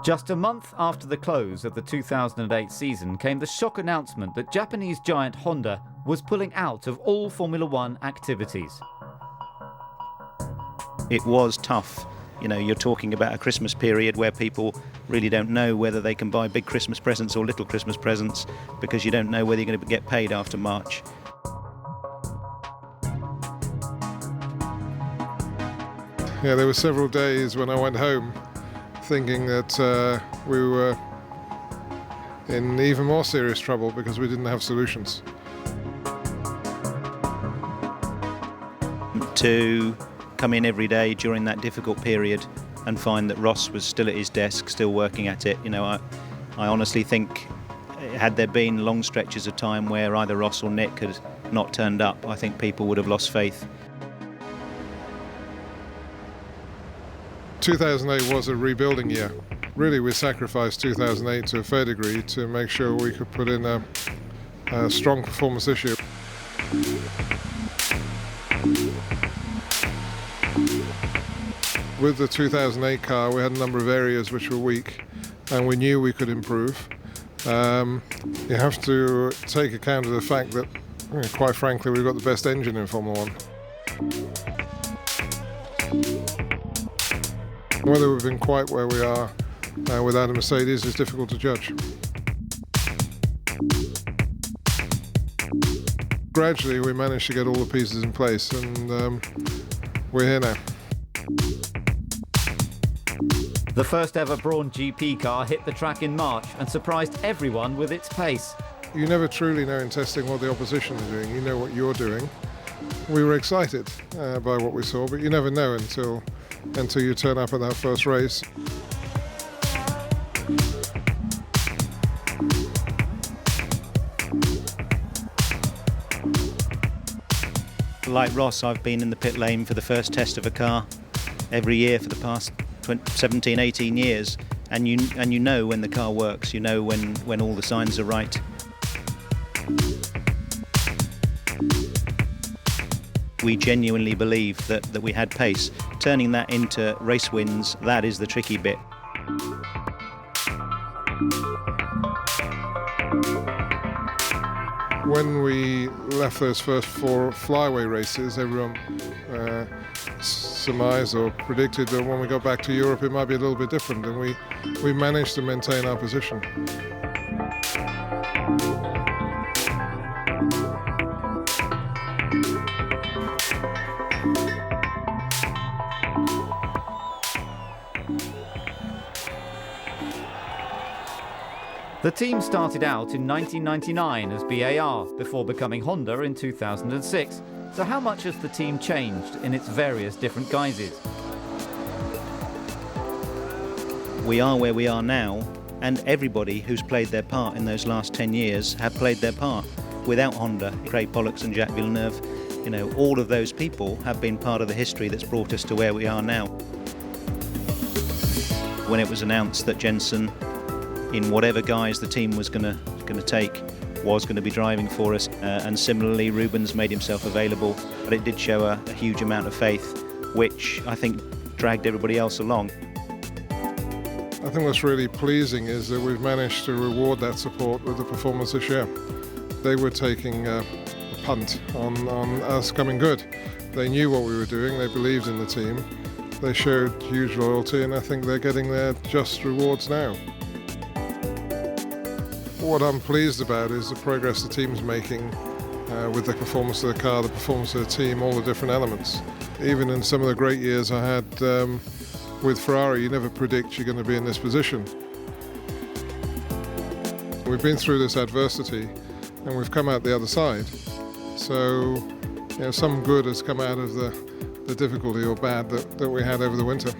Just a month after the close of the 2008 season came the shock announcement that Japanese giant Honda was pulling out of all Formula One activities. It was tough. You know, you're talking about a Christmas period where people really don't know whether they can buy big Christmas presents or little Christmas presents because you don't know whether you're going to get paid after March. Yeah, there were several days when I went home thinking that we were in even more serious trouble because we didn't have solutions. To come in every day during that difficult period and find that Ross was still at his desk, still working at it. You know, I honestly think had there been long stretches of time where either Ross or Nick had not turned up, I think people would have lost faith. 2008 was a rebuilding year. Really, we sacrificed 2008 to a fair degree to make sure we could put in a strong performance this year. With the 2008 car, we had a number of areas which were weak, and we knew we could improve. You have to take account of the fact that, quite frankly, we've got the best engine in Formula One. Whether we've been quite where we are without a Mercedes is difficult to judge. Gradually, we managed to get all the pieces in place, and we're here now. The first ever Brawn GP car hit the track in March and surprised everyone with its pace. You never truly know in testing what the opposition are doing. You know what you're doing. We were excited by what we saw, but you never know until you turn up at that first race. Like Ross, I've been in the pit lane for the first test of a car every year for the past 17, 18 years, and you know when the car works, you know when all the signs are right. We genuinely believe that we had pace. Turning that into race wins, that is the tricky bit. When we left those first 4 flyaway races, everyone surmised or predicted that when we got back to Europe it might be a little bit different, and we managed to maintain our position. The team started out in 1999 as BAR before becoming Honda in 2006. So how much has the team changed in its various different guises? We are where we are now, and everybody who's played their part in those last 10 years have played their part. Without Honda, Craig Pollux and Jacques Villeneuve, you know, all of those people have been part of the history that's brought us to where we are now. When it was announced that Jensen, in whatever guise the team was going to take, was going to be driving for us, and similarly Rubens made himself available, but it did show a huge amount of faith, which I think dragged everybody else along. I think what's really pleasing is that we've managed to reward that support with the performance this year. They were taking a punt on us coming good. They knew what we were doing, they believed in the team, they showed huge loyalty, and I think they're getting their just rewards now. What I'm pleased about is the progress the team's making with the performance of the car, the performance of the team, all the different elements. Even in some of the great years I had with Ferrari, you never predict you're going to be in this position. We've been through this adversity and we've come out the other side. So, you know, some good has come out of the difficulty or bad that we had over the winter.